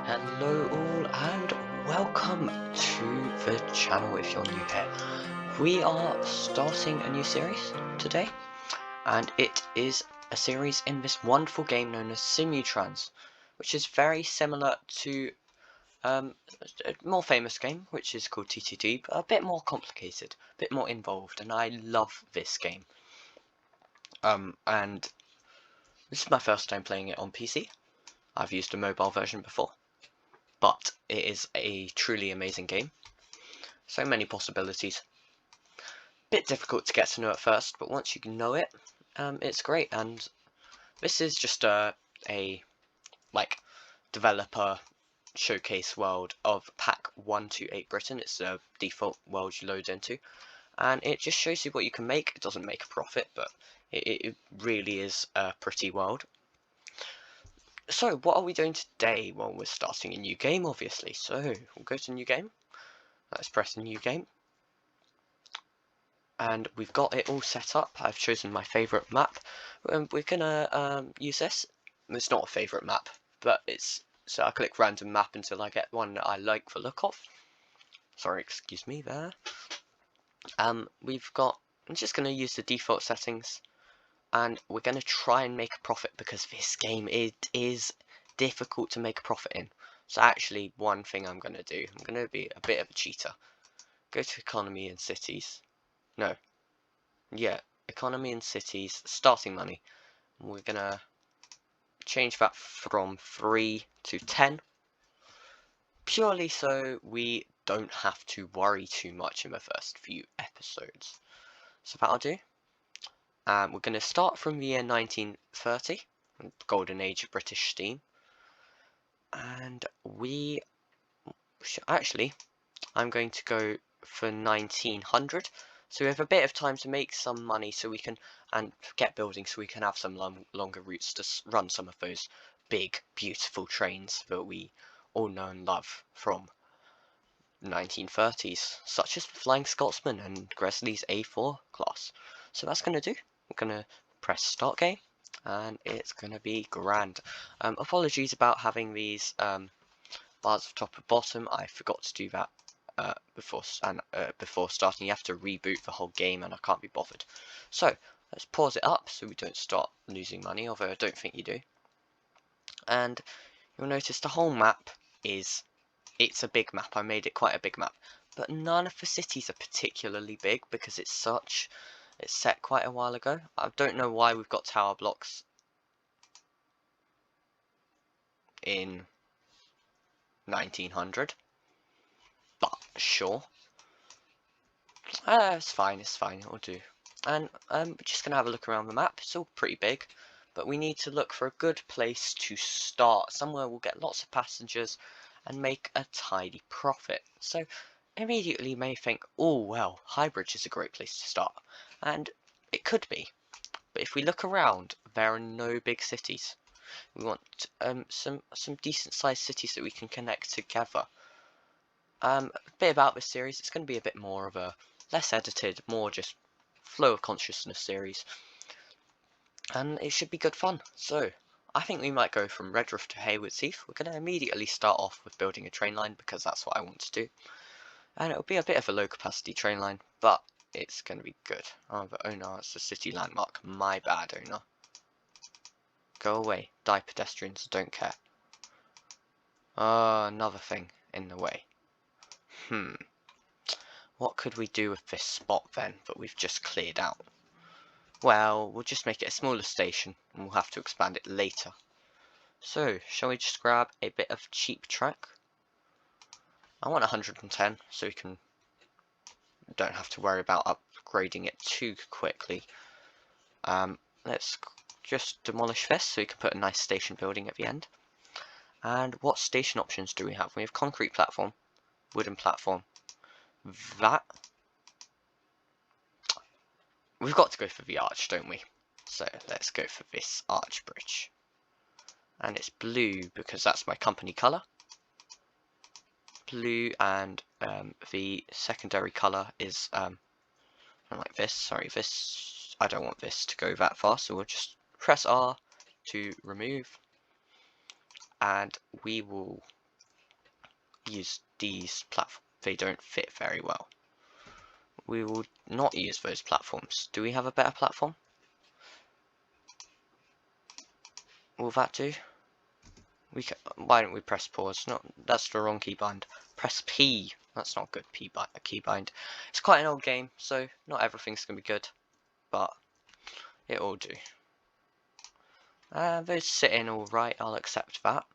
Hello all and welcome to the channel if you're new here. We are starting a new series today, and it is a series in this wonderful game known as SIMUTRANS, which is very similar to a more famous game which is called TTD, but a bit more complicated, a bit more involved, and I love this game. And this is my first time playing it on PC. I've used a mobile version before, but it is a truly amazing game. So many possibilities. Bit difficult to get to know at first, but once you know it, it's great. And this is just a like developer showcase world of Pack 128 Britain. It's the default world you load into, and it just shows you what you can make. It doesn't make a profit, but it really is a pretty world. So what are we doing today? Well, we're starting a new game, obviously. So we'll go to new game. Let's press new game. And we've got it all set up. I've chosen my favourite map. We're gonna use this. It's not a favourite map, but it's so I click random map until I get one that I like the look of. Sorry, excuse me there. I'm just gonna use the default settings, and we're gonna try and make a profit because this game is difficult to make a profit in. So actually, one thing I'm gonna do, I'm gonna be a bit of a cheater. Go to economy and cities. No. Yeah, economy and cities, starting money. We're gonna change that from 3 to 10, purely so we don't have to worry too much in the first few episodes. So that'll do. We're gonna start from the year 1930, golden age of British steam. And I'm going to go for 1900. So we have a bit of time to make some money so we can, and get building so we can have some longer routes to run some of those big, beautiful trains that we all know and love from 1930s, such as the Flying Scotsman and Gresley's A4 class. So that's going to do. We're going to press start game, and it's going to be grand. Apologies about having these bars of top and bottom. I forgot to do that before starting. You have to reboot the whole game, and I can't be bothered. So let's pause it up so we don't start losing money, although I don't think you do. And you'll notice the whole map it's a big map. I made it quite a big map, but none of the cities are particularly big because it's set quite a while ago. I don't know why we've got tower blocks in 1900. But sure, it's fine, it'll do. And we're just gonna have a look around the map. It's all pretty big, but we need to look for a good place to start, somewhere we'll get lots of passengers and make a tidy profit. So immediately you may think, oh well, Highbridge is a great place to start, and it could be, but if we look around, there are no big cities. We want some decent sized cities that we can connect together. A bit about this series, it's going to be a bit more of a less edited, more just flow of consciousness series, and it should be good fun. So I think we might go from Redruth to Haywards Heath. We're going to immediately start off with building a train line because that's what I want to do, and it'll be a bit of a low capacity train line, but it's going to be good. Oh, but owner, it's a city landmark. My bad, owner. Go away. Die, pedestrians. Don't care. Another thing in the way. What could we do with this spot then that we've just cleared out? Well, we'll just make it a smaller station and we'll have to expand it later. So, shall we just grab a bit of cheap track? I want 110 so we don't have to worry about upgrading it too quickly. Let's just demolish this so we can put a nice station building at the end. And what station options do we have? We have concrete platform, wooden platform, that. We've got to go for the arch, don't we? So let's go for this arch bridge. And it's blue because that's my company colour. Blue, and the secondary colour is like this. Sorry, this. I don't want this to go that far, so we'll just press R to remove. And we will use these platforms. They don't fit very well. We will not use those platforms. Do we have a better platform? Will that do? Why don't we press pause? No, that's the wrong keybind. Press P. That's not good. Keybind. It's quite an old game, so not everything's gonna be good, but it'll do. Those sit in all right. I'll accept that.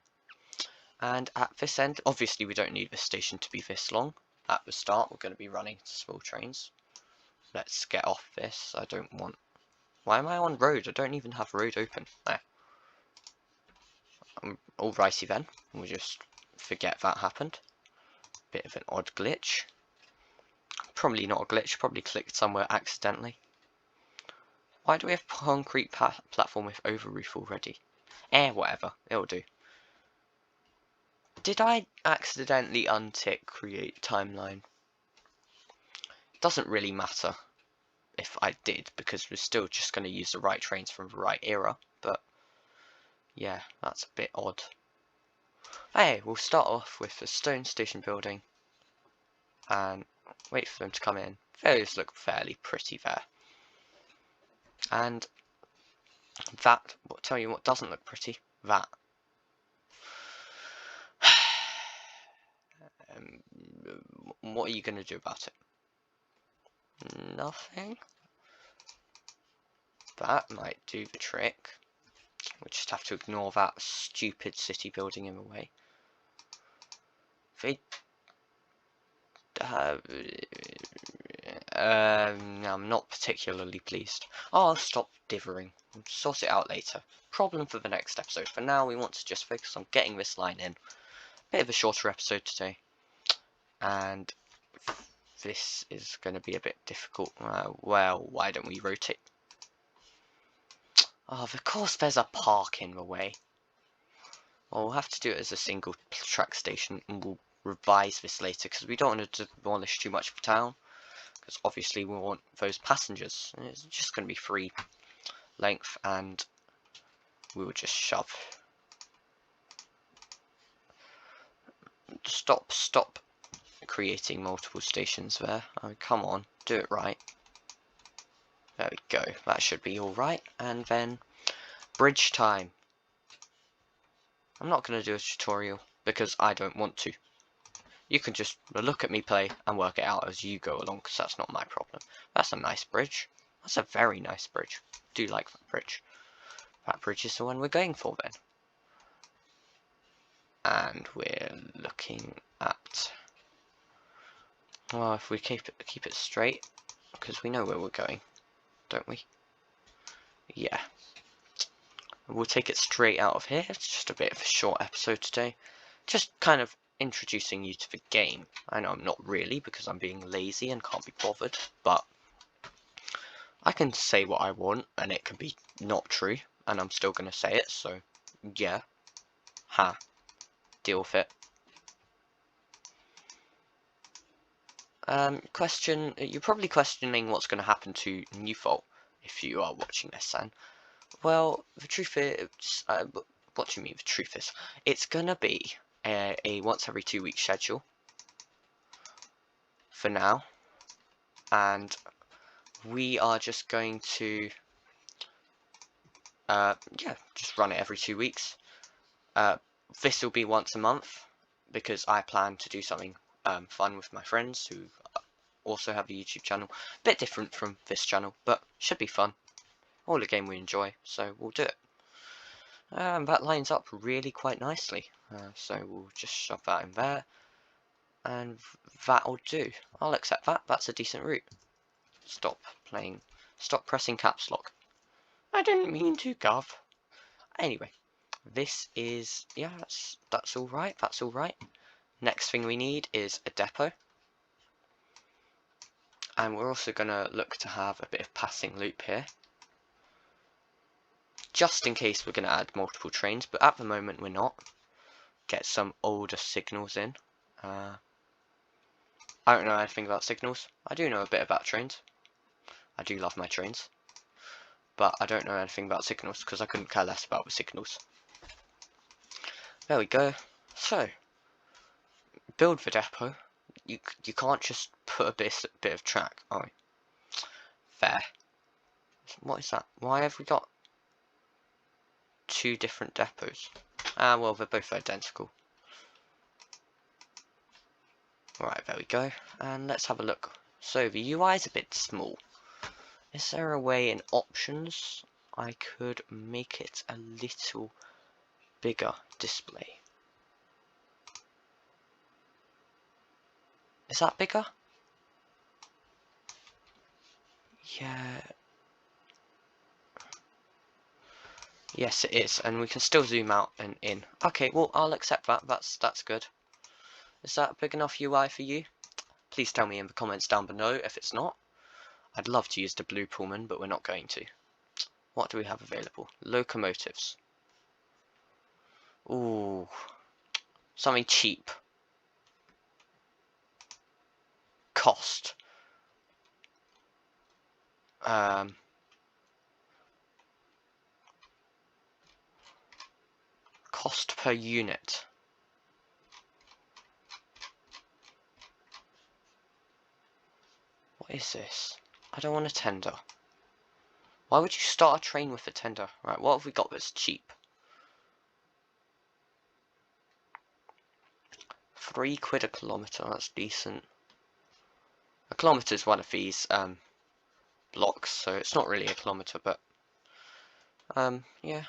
And at this end, obviously we don't need this station to be this long. At the start, we're going to be running small trains. Let's get off this. I don't want... Why am I on road? I don't even have road open. There. Alrighty then. We'll just forget that happened. Bit of an odd glitch. Probably not a glitch. Probably clicked somewhere accidentally. Why do we have concrete platform with over roof already? Whatever. It'll do. Did I accidentally untick create timeline? Doesn't really matter if I did, because we're still just going to use the right trains from the right era, but yeah, that's a bit odd. Hey, we'll start off with the stone station building and wait for them to come in. Those look fairly pretty there. And that, tell you what doesn't look pretty, that. What are you going to do about it? Nothing. That might do the trick. We'll just have to ignore that stupid city building in the way. They... I'm not particularly pleased. Oh, I'll stop dithering. We'll sort it out later. Problem for the next episode. For now, we want to just focus on getting this line in. Bit of a shorter episode today. And this is going to be a bit difficult. Well, why don't we rotate? Oh, of course there's a park in the way. Well, we'll have to do it as a single track station, and we'll revise this later, because we don't want to demolish too much of the town, because obviously we want those passengers. And it's just going to be free length, and we will just shove. Stop creating multiple stations there. Oh, come on, do it right. There we go, that should be alright. And then bridge time. I'm not going to do a tutorial because I don't want to. You can just look at me play and work it out as you go along, because that's not my problem. That's a nice bridge. That's a very nice bridge. Do like that bridge. That bridge is the one we're going for then. And we're looking at... Well, if we keep it straight, because we know where we're going, don't we? Yeah. We'll take it straight out of here. It's just a bit of a short episode today. Just kind of introducing you to the game. I know I'm not really, because I'm being lazy and can't be bothered, but I can say what I want and it can be not true, and I'm still going to say it, so yeah. Deal with it. Question, you're probably questioning what's going to happen to Newfold if you are watching this, and well, the truth is, what do you mean the truth is? It's going to be a once every 2 week schedule for now, and we are just going to yeah, just run it every 2 weeks. This will be once a month because I plan to do something fun with my friends who also have a YouTube channel. Bit different from this channel, but should be fun. All a game we enjoy, so we'll do it. That lines up really quite nicely, so we'll just shove that in there, and that'll do. I'll accept that. That's a decent route. Stop pressing caps lock. I didn't mean to, Gov. Anyway, this is, yeah, that's all right. That's all right. Next thing we need is a depot, and we're also gonna look to have a bit of passing loop here, just in case we're gonna add multiple trains. But at the moment we're not. Get some older signals in. I don't know anything about signals. I do know a bit about trains. I do love my trains, but I don't know anything about signals because I couldn't care less about the signals. There we go. So, build the depot, you can't just put a bit of track. Oh, fair. What is that? Why have we got 2 different depots? Ah, well, they're both identical. Right, there we go. And let's have a look. So the UI is a bit small. Is there a way in options I could make it a little bigger display? Is that bigger? Yeah. Yes, it is, and we can still zoom out and in. Okay, well, I'll accept that. That's good. Is that big enough UI for you? Please tell me in the comments down below if it's not. I'd love to use the blue Pullman, but we're not going to. What do we have available? Locomotives. Ooh, something cheap. Cost. Cost per unit. What is this? I don't want a tender. Why would you start a train with a tender? Right, what have we got that's cheap? £3 a kilometre, that's decent. A kilometre is one of these blocks, so it's not really a kilometre, but yeah.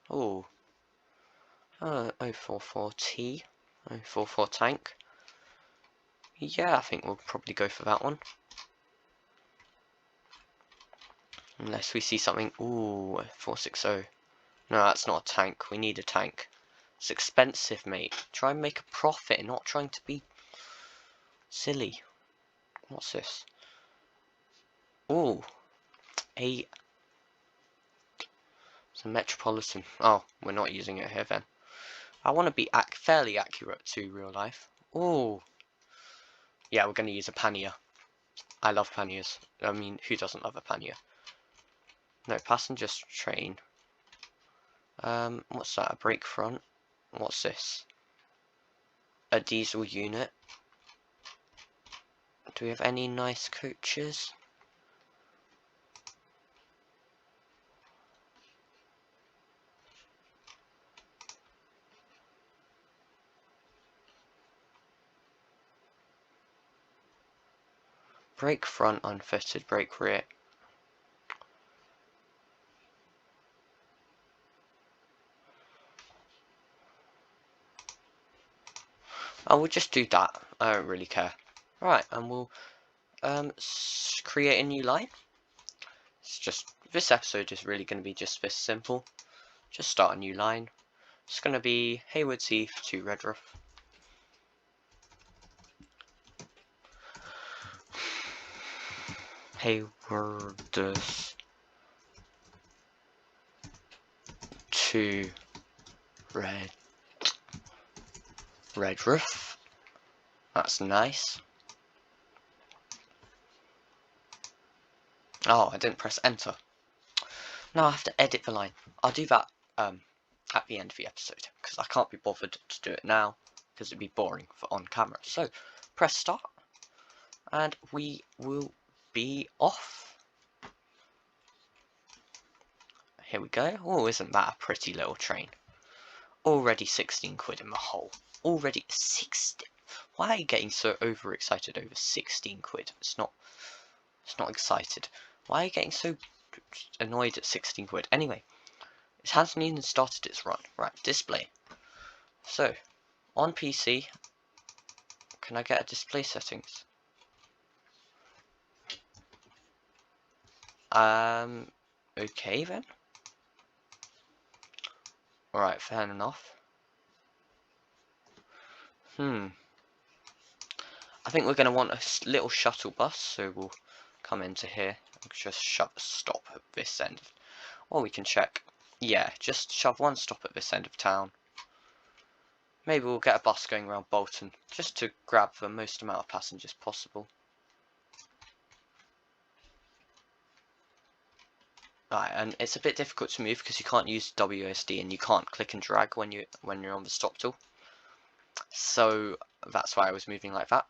Oh, 044T, 044 tank. Yeah, I think we'll probably go for that one. Unless we see something. Ooh, 460. No, that's not a tank. We need a tank. It's expensive, mate. Try and make a profit, not trying to be silly. What's this? Ooh, it's a Metropolitan. Oh, we're not using it here then. I want to be fairly accurate to real life. Ooh. Yeah, we're going to use a pannier. I love panniers. I mean, who doesn't love a pannier? No, passenger train. What's that? A brake front? What's this? A diesel unit. Do we have any nice coaches? Brake front unfitted, brake rear. I will just do that. I don't really care. Right, and we'll create a new line. It's just, this episode is really going to be just this simple. Just start a new line. It's going to be Haywards Heath to Redruth. Haywards to Redruth. That's nice. Oh, I didn't press enter. Now I have to edit the line. I'll do that at the end of the episode, because I can't be bothered to do it now, because it'd be boring for on camera. So, press start, and we will be off. Here we go. Oh, isn't that a pretty little train? Already 16 quid in the hole. Already 16. Why are you getting so overexcited over 16 quid? It's not excited. Why are you getting so annoyed at 16 quid? Anyway, it hasn't even started its run. Right, display. So, on PC, can I get a display settings? Okay then. Alright, fair enough. I think we're going to want a little shuttle bus, so we'll come into here and just shove a stop at this end. Or we can check. Yeah, just shove one stop at this end of town. Maybe we'll get a bus going around Bolton, just to grab the most amount of passengers possible. Right, and it's a bit difficult to move because you can't use WSD and you can't click and drag when you're on the stop tool. So that's why I was moving like that.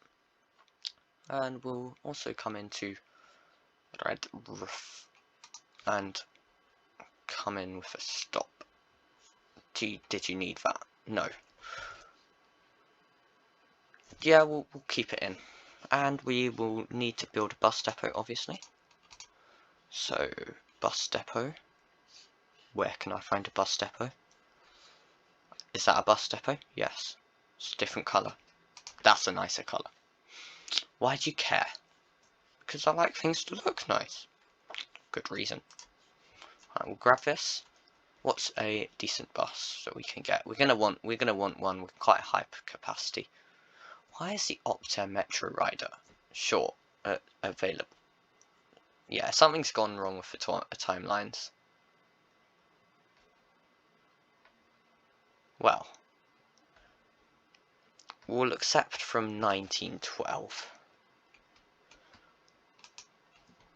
And we'll also come into red roof and come in with a stop. Did you need that? No. Yeah, we'll keep it in. And we will need to build a bus depot, obviously. So, bus depot. Where can I find a bus depot? Is that a bus depot? Yes. It's a different colour. That's a nicer colour. Why do you care? Because I like things to look nice. Good reason. Alright, we'll grab this. What's a decent bus that we can get? We're gonna want one with quite high capacity. Why is the Opta Metro Rider short available? Yeah, something's gone wrong with the timelines. Well, we'll accept from 1912.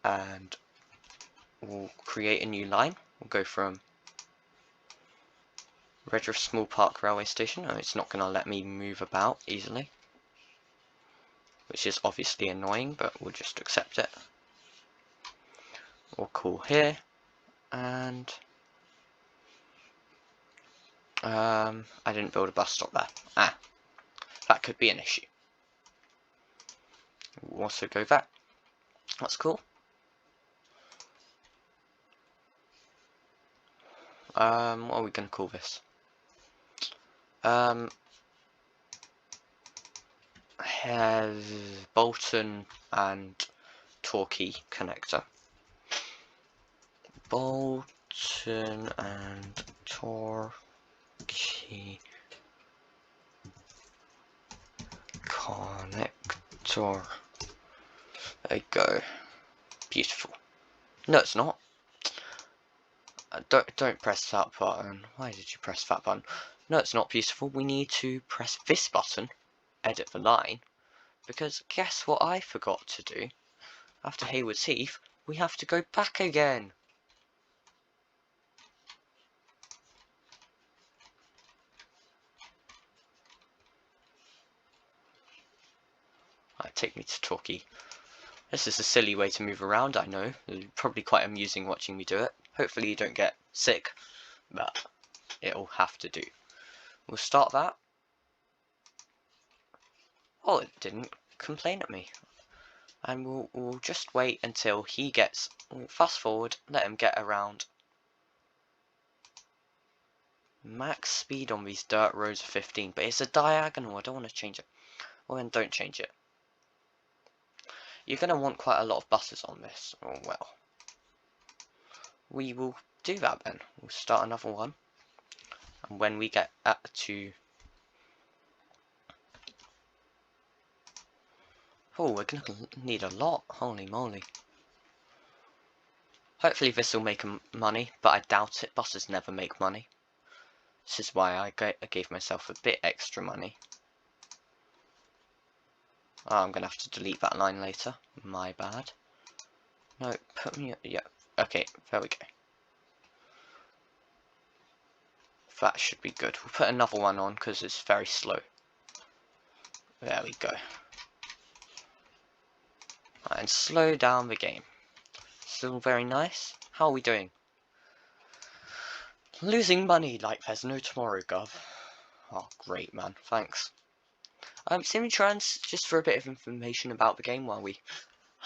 And we'll create a new line. We'll go from Redriff Small Park Railway Station. Oh, it's not going to let me move about easily, which is obviously annoying, but we'll just accept it. We'll call here, and I didn't build a bus stop there. That could be an issue. We'll also go that. That's cool. What are we going to call this? Has Bolton and Torquay connector. Bolton and Torquay connector. There you go. Beautiful. No, it's not. Don't press that button. Why did you press that button? No, it's not beautiful. We need to press this button, edit the line, because guess what I forgot to do? After Haywards Heath, we have to go back again. Right, take me to Torquay. This is a silly way to move around, I know. It's probably quite amusing watching me do it. Hopefully you don't get sick, but it'll have to do. We'll start that. Oh, it didn't complain at me. And we'll just wait until he gets... We'll fast forward, let him get around. Max speed on these dirt roads 15, but it's a diagonal, I don't want to change it. Well then, don't change it. You're going to want quite a lot of buses on this. Oh well. We will do that then. We'll start another one. And when we get to... Oh, we're going to need a lot. Holy moly. Hopefully this will make money, but I doubt it. Buses never make money. This is why I gave myself a bit extra money. Oh, I'm going to have to delete that line later. My bad. No, put me... Yeah, okay, there we go. That should be good. We'll put another one on because it's very slow. There we go. And slow down the game. Still very nice. How are we doing? Losing money like there's no tomorrow, Gov. Oh, great, man. Thanks. SIMUTRANS, just for a bit of information about the game while we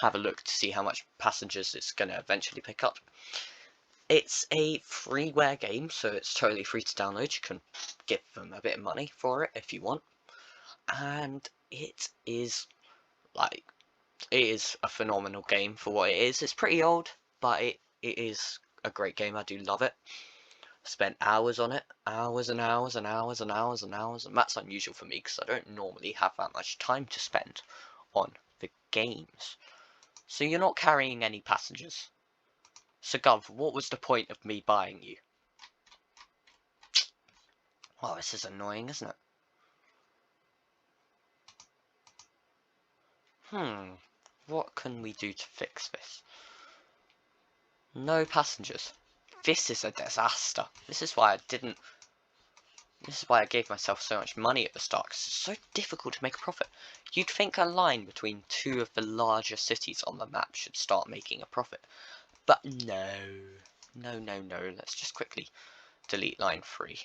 have a look to see how much passengers it's going to eventually pick up. It's a freeware game, so it's totally free to download. You can give them a bit of money for it if you want. And it is, like, it is a phenomenal game for what it is. It's pretty old, but it is a great game. I do love it. Spent hours on it, hours and hours and hours and hours and hours, and that's unusual for me because I don't normally have that much time to spend on the games. So you're not carrying any passengers. So Gov, what was the point of me buying you? Oh, this is annoying, isn't it? What can we do to fix this? No passengers. This is a disaster. This is why I didn't This is why I gave myself so much money at the start, because it's so difficult to make a profit. You'd think a line between two of the larger cities on the map should start making a profit. But no. No, no, no. Let's just quickly delete line 3.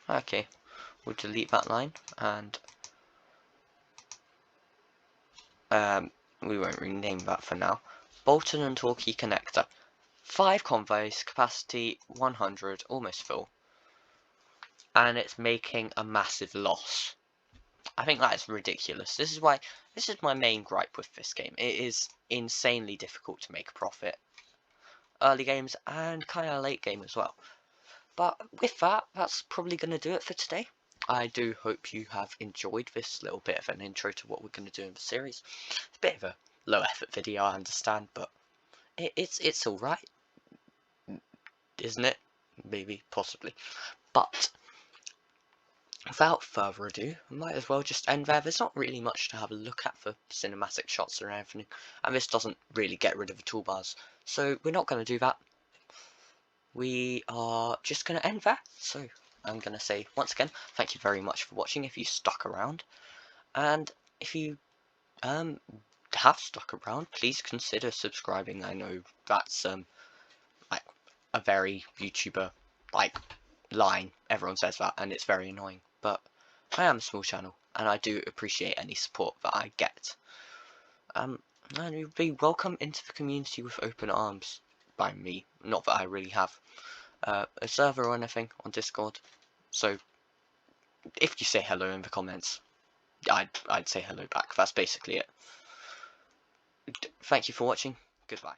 Okay, we'll delete that line, and we won't rename that for now. Bolton and Torquay connector. 5 convoys, capacity 100, almost full. And it's making a massive loss. I think that is ridiculous. This is my main gripe with this game. It is insanely difficult to make a profit. Early games and kind of late game as well. But with that, that's probably going to do it for today. I do hope you have enjoyed this little bit of an intro to what we're going to do in the series. It's a bit of a low effort video, I understand, but it's alright, isn't it? Maybe, possibly. But without further ado, I might as well just end there. There's not really much to have a look at for cinematic shots or anything, and this doesn't really get rid of the toolbars, so we're not going to do that. We are just going to end there. So I'm going to say once again, thank you very much for watching if you stuck around, and if you have stuck around, please consider subscribing. I know that's like a very YouTuber like line, everyone says that, and it's very annoying, but I am a small channel and I do appreciate any support that I get, and you'll be welcome into the community with open arms by me. Not that I really have a server or anything on Discord, so if you say hello in the comments, I'd say hello back. That's basically it. Thank you for watching. Goodbye.